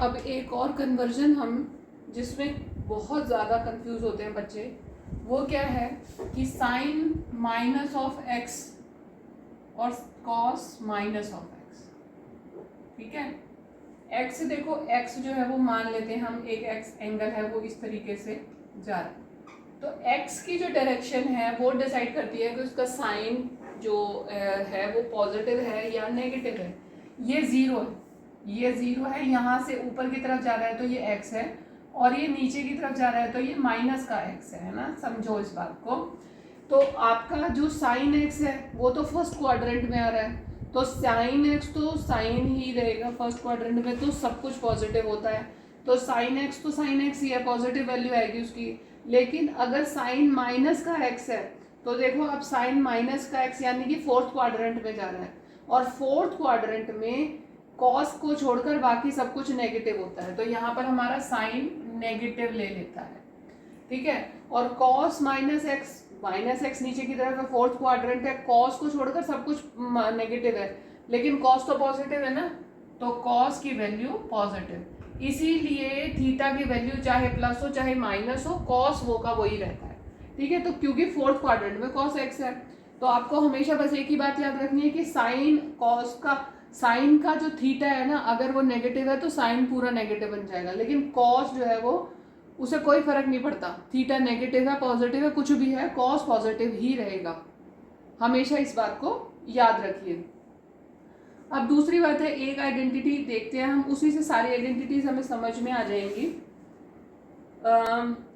अब एक और कन्वर्जन हम जिसमें बहुत ज़्यादा कंफ्यूज होते हैं बच्चे, वो क्या है कि साइन माइनस ऑफ एक्स और कॉस माइनस ऑफ एक्स। ठीक है, एक्स देखो, एक्स जो है वो मान लेते हैं हम, एक एक्स एंगल है वो इस तरीके से जा रहा है, तो एक्स की जो डायरेक्शन है वो डिसाइड करती है कि उसका साइन जो है वो पॉजिटिव है या नेगेटिव है। ये ज़ीरो है, ये ज़ीरो है, यहाँ से ऊपर की तरफ जा रहा है तो ये एक्स है, और ये नीचे की तरफ जा रहा है तो ये माइनस का एक्स है ना, समझो इस बात को। तो आपका जो साइन एक्स है वो तो फर्स्ट क्वाड्रेंट में आ रहा है, तो साइन एक्स तो साइन ही रहेगा फर्स्ट क्वाड्रेंट में, तो सब कुछ पॉजिटिव होता है, तो साइन एक्स तो साइन एक्स ही है, पॉजिटिव वैल्यू आएगी उसकी। लेकिन अगर साइन माइनस का एक्स है तो देखो अब साइन माइनस का एक्स यानी कि फोर्थ क्वाड्रेंट में जा रहा है, और फोर्थ क्वाड्रेंट में कॉस को छोड़कर बाकी सब कुछ नेगेटिव होता है, तो यहाँ पर हमारा साइन नेगेटिव ले लेता है। ठीक है, और कॉस माइनस एक्स नीचे की तरफ है, फोर्थ क्वाड्रेंट है, कॉस को छोड़कर सब कुछ नेगेटिव है, लेकिन कॉस तो पॉजिटिव है ना, तो कॉस की वैल्यू पॉजिटिव, इसीलिए थीटा की वैल्यू चाहे प्लस हो चाहे माइनस हो, कॉस वो का वही रहता है। ठीक है, तो क्योंकि फोर्थ क्वाड्रेंट में कॉस एक्स है, तो आपको हमेशा बस एक ही बात याद रखनी है कि साइन कॉस का, साइन का जो थीटा है ना, अगर वो नेगेटिव है तो साइन पूरा नेगेटिव बन जाएगा, लेकिन कॉस जो है वो उसे कोई फर्क नहीं पड़ता, थीटा नेगेटिव है पॉजिटिव है कुछ भी है, कॉस पॉजिटिव ही रहेगा, हमेशा इस बात को याद रखिए। अब दूसरी बात है, एक आइडेंटिटी देखते हैं हम, उसी से सारी आइडेंटिटीज हमें समझ में आ जाएंगी।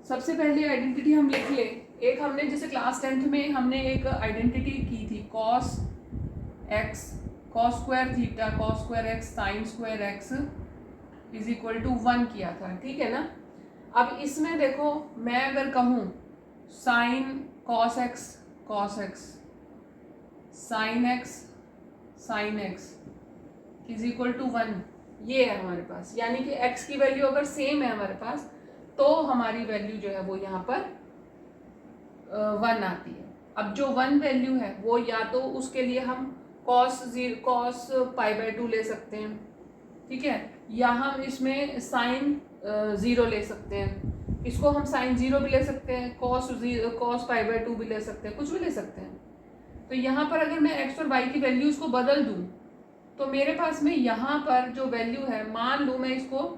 सबसे पहले आइडेंटिटी हम लिख ले, एक हमने जैसे क्लास 10th में हमने एक आइडेंटिटी की थी, cos x cos square theta cos square x sine square x is equal to 1 किया था। ठीक है ना, अब इसमें देखो मैं अगर कहूँ sine cos x sine x is equal to 1, ये है हमारे पास, यानी कि x की वैल्यू अगर सेम है हमारे पास तो हमारी वैल्यू जो है वो यहाँ पर 1 आती है। अब जो 1 वैल्यू है वो या तो उसके लिए हम कॉस पाई बाय 2 ले सकते हैं, ठीक है, या हम इसमें साइन 0 ले सकते हैं, इसको हम साइन 0 भी ले सकते हैं, कॉस पाई बाय 2 भी ले सकते हैं, कुछ भी ले सकते हैं। तो यहाँ पर अगर मैं x और y की वैल्यूज को बदल दूँ तो मेरे पास में यहाँ पर जो वैल्यू है, मान लूँ मैं इसको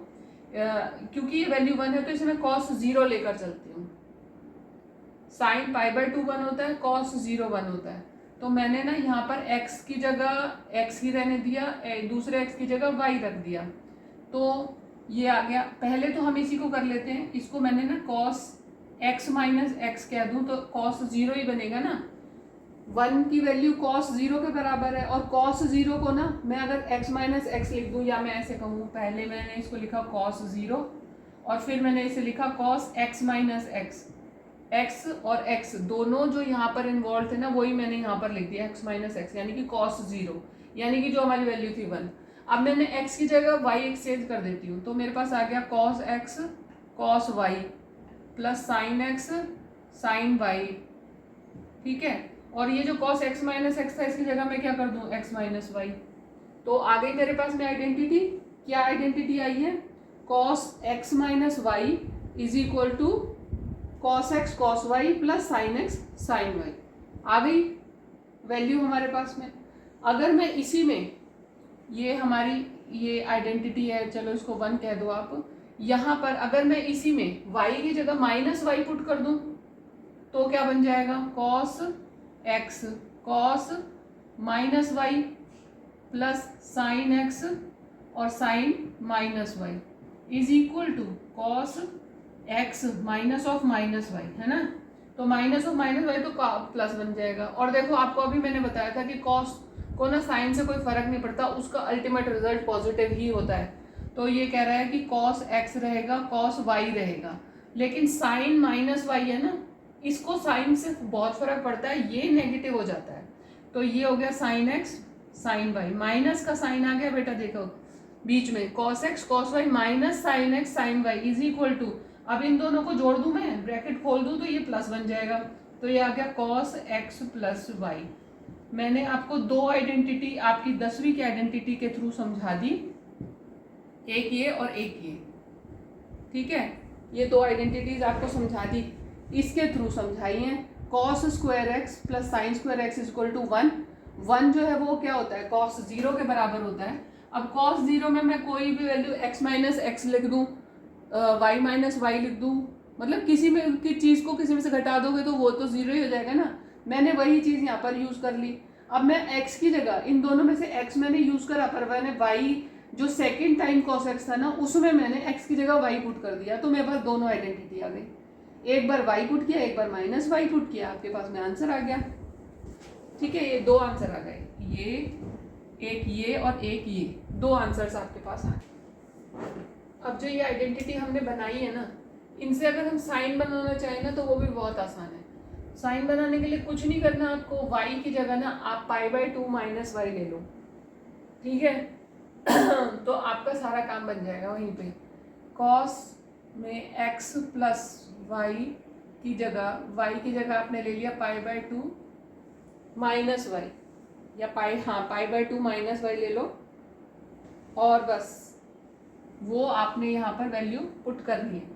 क्योंकि ये वैल्यू 1 है तो इसे मैं cos 0 लेकर चलती हूँ, साइन पाई बाय 2 1 होता है, cos 0 1 होता है, तो मैंने ना यहाँ पर x की जगह x ही रहने दिया, दूसरे x की जगह y रख दिया, तो ये आ गया। पहले तो हम इसी को कर लेते हैं, इसको मैंने ना cos x माइनस एक्स कह दूँ तो cos 0 ही बनेगा ना, 1 की वैल्यू cos 0 के बराबर है, और cos 0 को ना मैं अगर x माइनस एक्स लिख दूँ, या मैं ऐसे कहूँ, पहले मैंने इसको लिखा cos 0 और फिर मैंने इसे लिखा cos x minus x, x और x दोनों जो यहाँ पर इन्वॉल्व थे ना वही मैंने यहाँ पर लिख दिया x माइनस एक्स, यानी कि cos 0, यानी कि जो हमारी वैल्यू थी 1। अब मैंने x की जगह y एक्सचेंज कर देती हूँ, तो मेरे पास आ गया cos x cos y plus sine x sine y। ठीक है, और ये जो cos x माइनस एक्स था इसकी जगह मैं क्या कर दूं, x माइनस वाई, तो आ गई मेरे पास में आइडेंटिटी। क्या आइडेंटिटी आई है, cos x minus y is equal to cos x cos y plus sine x sine y, आ गई वैल्यू हमारे पास में। अगर मैं इसी में, ये हमारी ये आइडेंटिटी है, चलो इसको 1 कह दो आप, यहाँ पर अगर मैं इसी में y की जगह माइनस वाई पुट कर दूं तो क्या बन जाएगा, cos x cos minus y plus sine x और sine minus y is equal to cos x minus of minus y, है ना, तो माइनस ऑफ माइनस वाई तो प्लस बन जाएगा। और देखो आपको अभी मैंने बताया था कि cos को ना साइन से कोई फर्क नहीं पड़ता, उसका अल्टीमेट रिजल्ट पॉजिटिव ही होता है, तो ये कह रहा है कि cos x रहेगा cos y रहेगा, लेकिन साइन माइनस वाई है ना, इसको साइन से बहुत फर्क पड़ता है, ये नेगेटिव हो जाता है, तो ये हो गया sine x sine y, minus का साइन आ गया बेटा, देखो बीच में cos x cos y minus sine x sine y is equal to, अब इन दोनों को जोड़ दूं मैं, ब्रैकेट खोल दूं तो ये प्लस बन जाएगा, तो ये आ गया cos x प्लस y। मैंने आपको 2 आइडेंटिटी आपकी 10वीं की आइडेंटिटी के थ्रू समझा दी। एक ये और एक ये, ठीक है। ये दो आइडेंटिटीज आपको समझा दी, इसके थ्रू समझाई हैं। Cos square x plus sine square x is equal to 1। 1 जो है वो क्या होता है, कॉस 0 के बराबर होता है। अब कॉस 0 में मैं कोई भी वैल्यू x माइनस एक्स लिख दूँ, y माइनस वाई लिख दूँ, मतलब किसी में की चीज़ को किसी में से घटा दोगे तो वो तो 0 ही हो जाएगा ना। मैंने वही चीज़ यहाँ पर यूज़ कर ली। अब मैं x की जगह इन दोनों में से x मैंने यूज़ करा, पर मैंने y जो सेकेंड टाइम कॉस एक्स था ना उसमें मैंने x की जगह y पुट कर दिया, तो मेरे पास दोनों आइडेंटिटी आ गई। एक बार y पुट किया, एक बार माइनस वाई पुट किया, आपके पास में आंसर आ गया, ठीक है। ये दो आंसर आ गए, ये एक ये और एक ये, दो आंसर्स आपके पास आए। अब जो ये आइडेंटिटी हमने बनाई है ना, इनसे अगर हम साइन बनाना चाहें ना तो वो भी बहुत आसान है। साइन बनाने के लिए कुछ नहीं करना आपको, y की जगह ना आप π/2 माइनस वाई ले लो, ठीक है। तो आपका सारा काम बन जाएगा वहीं पे। कॉस में x प्लस वाई की जगह आपने ले लिया π/2 माइनस वाई, या π/2 माइनस वाई ले लो, और बस वो आपने यहाँ पर वैल्यू पुट करनी है।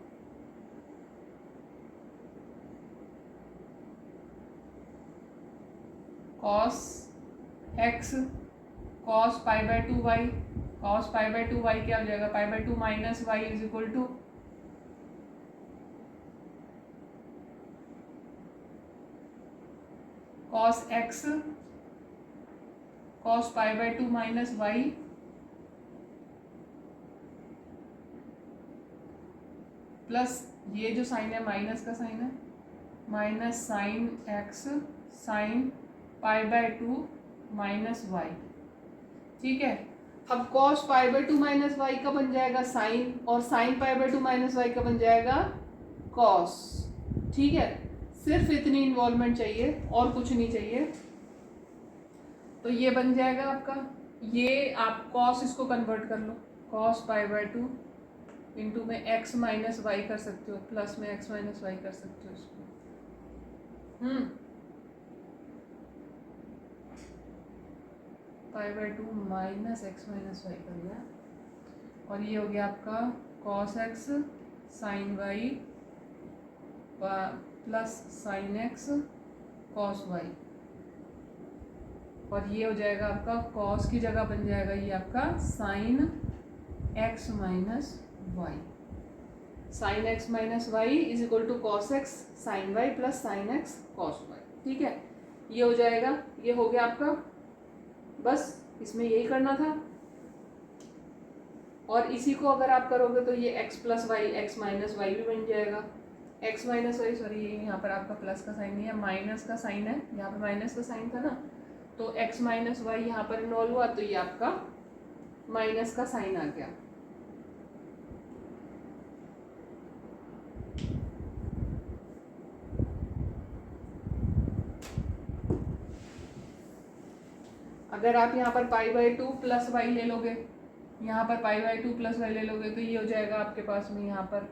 Cos x cos π/2 y, cos π/2 y क्या हो जाएगा, π/2 minus y is equal to cos x cos π/2 minus y plus ये जो साइन है माइनस का साइन है, minus sine x sine π/2 minus y, ठीक है। अब कॉस π/2 माइनस वाई का बन जाएगा साइन, और साइन π/2 माइनस वाई का बन जाएगा कॉस, ठीक है। सिर्फ इतनी इन्वॉल्वमेंट चाहिए और कुछ नहीं चाहिए, तो ये बन जाएगा आपका। ये आप कॉस इसको कन्वर्ट कर लो, कॉस π/2 इंटू में x माइनस वाई कर सकते हो, प्लस में x माइनस वाई कर सकते हो इसको, π/2 माइनस एक्स माइनस वाई कर दिया, और ये हो गया आपका cos x sine y plus sine x cos y, और ये हो जाएगा आपका कॉस की जगह बन जाएगा ये आपका sine x minus y, sine x minus y is equal to cos x sine y plus sine x cos y, ठीक है। ये हो जाएगा, ये हो गया आपका, बस इसमें यही करना था। और इसी को अगर आप करोगे तो ये x plus y x minus y भी बन जाएगा, x माइनस वाई, सॉरी ये यहाँ पर आपका प्लस का साइन नहीं है, माइनस का साइन है, यहाँ पर माइनस का साइन था ना, तो x माइनस वाई यहाँ पर इन्वॉल्व हुआ, तो ये आपका माइनस का साइन आ गया। अगर आप यहाँ पर π/2 प्लस वाई ले लोगे, यहाँ पर π/2 प्लस वाई ले लोगे, तो ये हो जाएगा आपके पास में यहाँ पर